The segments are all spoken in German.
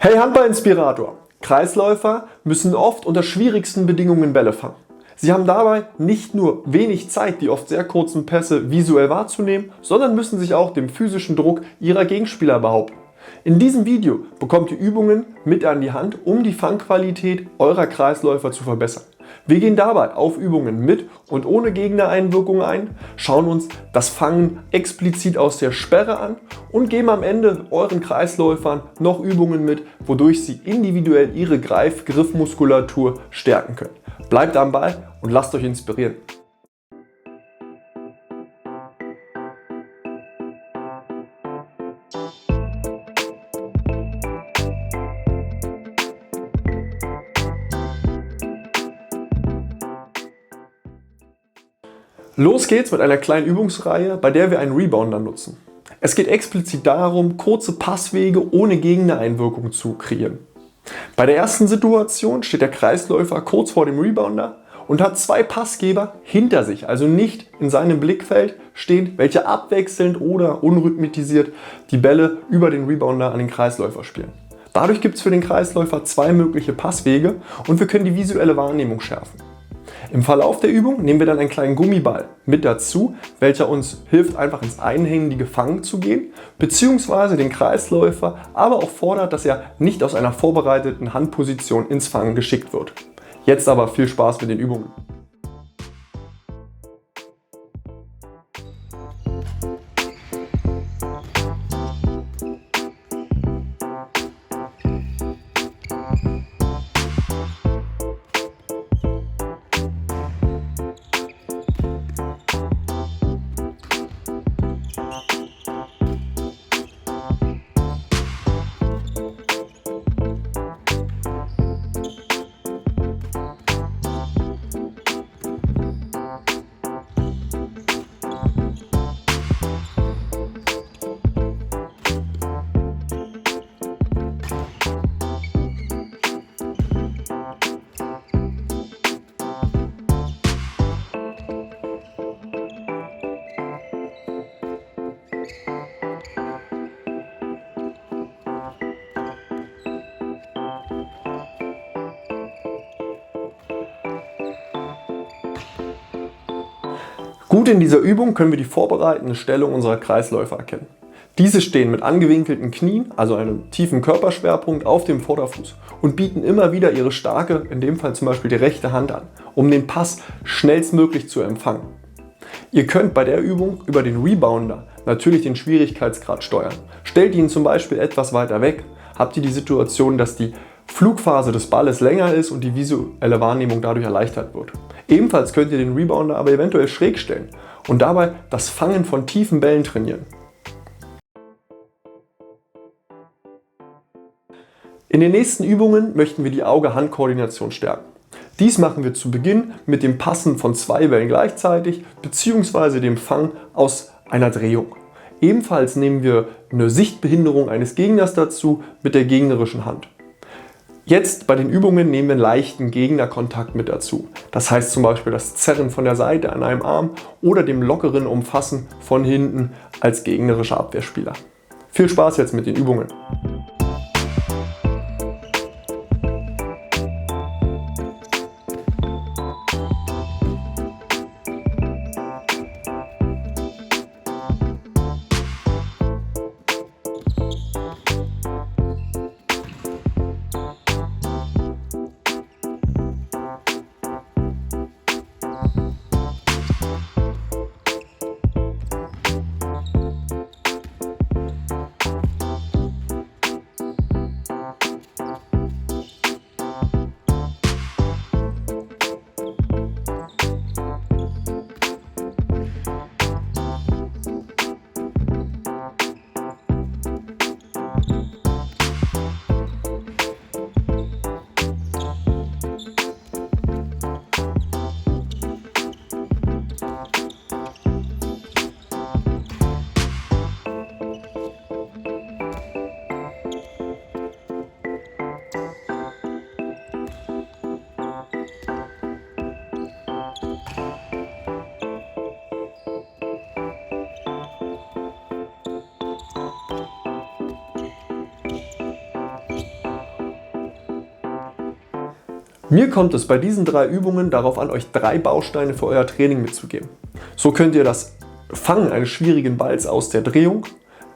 Hey Handballinspirator! Kreisläufer müssen oft unter schwierigsten Bedingungen Bälle fangen. Sie haben dabei nicht nur wenig Zeit, die oft sehr kurzen Pässe visuell wahrzunehmen, sondern müssen sich auch dem physischen Druck ihrer Gegenspieler behaupten. In diesem Video bekommt ihr Übungen mit an die Hand, um die Fangqualität eurer Kreisläufer zu verbessern. Wir gehen dabei auf Übungen mit und ohne Gegnereinwirkung ein, schauen uns das Fangen explizit aus der Sperre an und geben am Ende euren Kreisläufern noch Übungen mit, wodurch sie individuell ihre Griffmuskulatur stärken können. Bleibt am Ball und lasst euch inspirieren. Los geht's mit einer kleinen Übungsreihe, bei der wir einen Rebounder nutzen. Es geht explizit darum, kurze Passwege ohne Gegnereinwirkung zu kreieren. Bei der ersten Situation steht der Kreisläufer kurz vor dem Rebounder und hat zwei Passgeber hinter sich, also nicht in seinem Blickfeld stehen, welche abwechselnd oder unrhythmisiert die Bälle über den Rebounder an den Kreisläufer spielen. Dadurch gibt es für den Kreisläufer zwei mögliche Passwege und wir können die visuelle Wahrnehmung schärfen. Im Verlauf der Übung nehmen wir dann einen kleinen Gummiball mit dazu, welcher uns hilft, einfach ins einhändige Fangen zu gehen, beziehungsweise den Kreisläufer aber auch fordert, dass er nicht aus einer vorbereiteten Handposition ins Fangen geschickt wird. Jetzt aber viel Spaß mit den Übungen. Gut in dieser Übung können wir die vorbereitende Stellung unserer Kreisläufer erkennen. Diese stehen mit angewinkelten Knien, also einem tiefen Körperschwerpunkt, auf dem Vorderfuß und bieten immer wieder ihre starke, in dem Fall zum Beispiel die rechte Hand an, um den Pass schnellstmöglich zu empfangen. Ihr könnt bei der Übung über den Rebounder natürlich den Schwierigkeitsgrad steuern. Stellt ihn zum Beispiel etwas weiter weg, habt ihr die Situation, dass die Flugphase des Balles länger ist und die visuelle Wahrnehmung dadurch erleichtert wird. Ebenfalls könnt ihr den Rebounder aber eventuell schräg stellen und dabei das Fangen von tiefen Bällen trainieren. In den nächsten Übungen möchten wir die Auge-Hand-Koordination stärken. Dies machen wir zu Beginn mit dem Passen von zwei Bällen gleichzeitig bzw. dem Fang aus einer Drehung. Ebenfalls nehmen wir eine Sichtbehinderung eines Gegners dazu mit der gegnerischen Hand. Jetzt bei den Übungen nehmen wir einen leichten Gegnerkontakt mit dazu. Das heißt zum Beispiel das Zerren von der Seite an einem Arm oder dem lockeren Umfassen von hinten als gegnerischer Abwehrspieler. Viel Spaß jetzt mit den Übungen! Mir kommt es bei diesen 3 Übungen darauf an, euch 3 Bausteine für euer Training mitzugeben. So könnt ihr das Fangen eines schwierigen Balls aus der Drehung,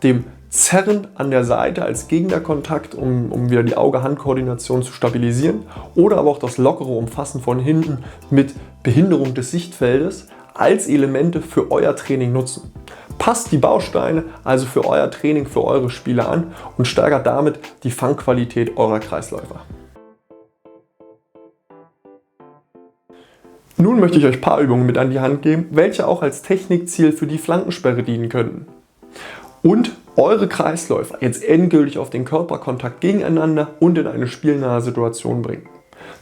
dem Zerren an der Seite als Gegnerkontakt, um wieder die Auge-Hand-Koordination zu stabilisieren, oder aber auch das lockere Umfassen von hinten mit Behinderung des Sichtfeldes als Elemente für euer Training nutzen. Passt die Bausteine also für euer Training, für eure Spiele an und steigert damit die Fangqualität eurer Kreisläufer. Nun möchte ich euch ein paar Übungen mit an die Hand geben, welche auch als Technikziel für die Flankensperre dienen könnten. Und eure Kreisläufer jetzt endgültig auf den Körperkontakt gegeneinander und in eine spielnahe Situation bringen.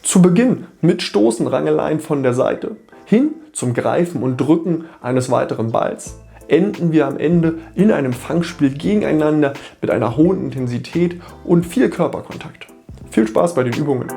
Zu Beginn mit Stoßen, Rangeleien von der Seite, hin zum Greifen und Drücken eines weiteren Balls, enden wir am Ende in einem Fangspiel gegeneinander mit einer hohen Intensität und viel Körperkontakt. Viel Spaß bei den Übungen!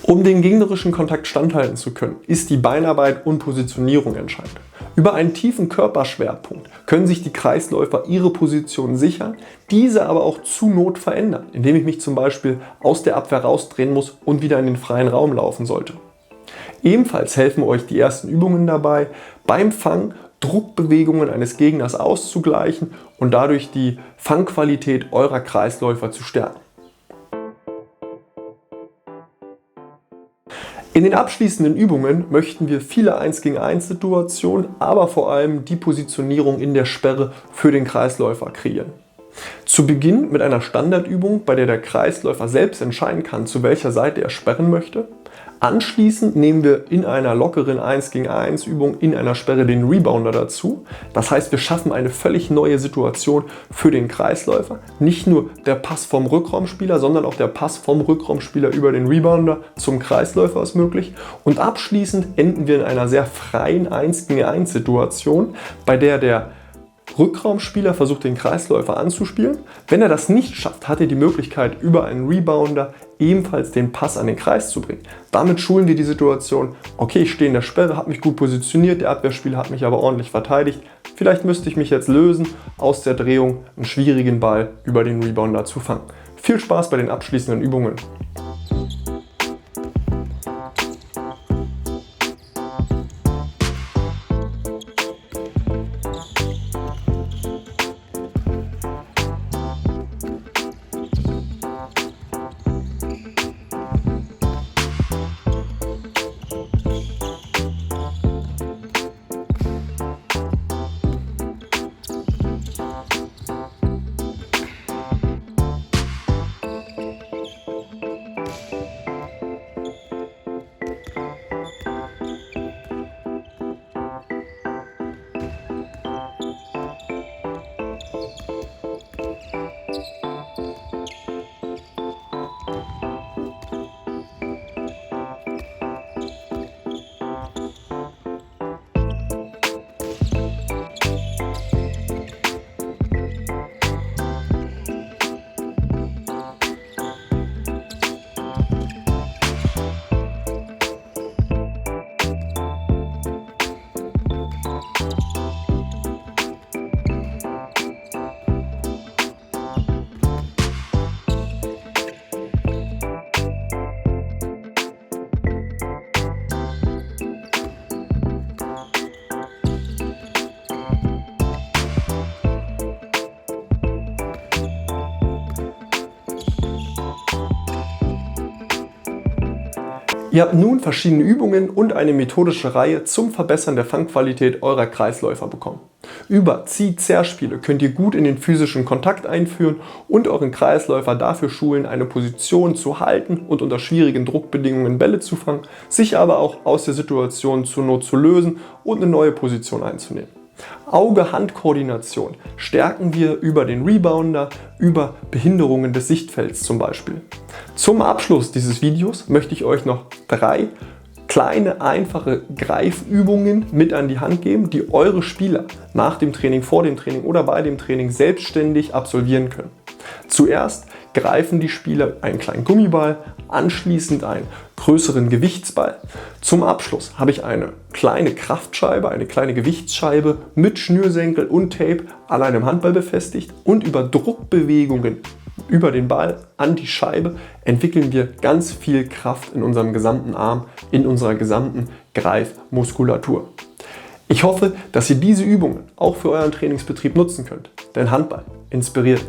Um den gegnerischen Kontakt standhalten zu können, ist die Beinarbeit und Positionierung entscheidend. Über einen tiefen Körperschwerpunkt können sich die Kreisläufer ihre Position sichern, diese aber auch zur Not verändern, indem ich mich zum Beispiel aus der Abwehr rausdrehen muss und wieder in den freien Raum laufen sollte. Ebenfalls helfen euch die ersten Übungen dabei, beim Fang Druckbewegungen eines Gegners auszugleichen und dadurch die Fangqualität eurer Kreisläufer zu stärken. In den abschließenden Übungen möchten wir viele 1 gegen 1 Situationen, aber vor allem die Positionierung in der Sperre für den Kreisläufer kreieren. Zu Beginn mit einer Standardübung, bei der der Kreisläufer selbst entscheiden kann, zu welcher Seite er sperren möchte. Anschließend nehmen wir in einer lockeren 1 gegen 1 Übung in einer Sperre den Rebounder dazu. Das heißt, wir schaffen eine völlig neue Situation für den Kreisläufer. Nicht nur der Pass vom Rückraumspieler, sondern auch der Pass vom Rückraumspieler über den Rebounder zum Kreisläufer ist möglich. Und abschließend enden wir in einer sehr freien 1 gegen 1 Situation, bei der der Rückraumspieler versucht, den Kreisläufer anzuspielen. Wenn er das nicht schafft, hat er die Möglichkeit, über einen Rebounder ebenfalls den Pass an den Kreis zu bringen. Damit schulen wir die Situation, okay, ich stehe in der Sperre, habe mich gut positioniert, der Abwehrspieler hat mich aber ordentlich verteidigt. Vielleicht müsste ich mich jetzt lösen, aus der Drehung einen schwierigen Ball über den Rebounder zu fangen. Viel Spaß bei den abschließenden Übungen! Ihr habt nun verschiedene Übungen und eine methodische Reihe zum Verbessern der Fangqualität eurer Kreisläufer bekommen. Über Zieh-Zerr-Spiele könnt ihr gut in den physischen Kontakt einführen und euren Kreisläufer dafür schulen, eine Position zu halten und unter schwierigen Druckbedingungen Bälle zu fangen, sich aber auch aus der Situation zur Not zu lösen und eine neue Position einzunehmen. Auge-Hand-Koordination stärken wir über den Rebounder, über Behinderungen des Sichtfelds zum Beispiel. Zum Abschluss dieses Videos möchte ich euch noch 3 kleine, einfache Greifübungen mit an die Hand geben, die eure Spieler nach dem Training, vor dem Training oder bei dem Training selbstständig absolvieren können. Zuerst greifen die Spieler einen kleinen Gummiball, anschließend einen größeren Gewichtsball. Zum Abschluss habe ich eine kleine Kraftscheibe, eine kleine Gewichtsscheibe mit Schnürsenkel und Tape an einem Handball befestigt und über Druckbewegungen über den Ball an die Scheibe entwickeln wir ganz viel Kraft in unserem gesamten Arm, in unserer gesamten Greifmuskulatur. Ich hoffe, dass ihr diese Übungen auch für euren Trainingsbetrieb nutzen könnt, denn Handball inspiriert.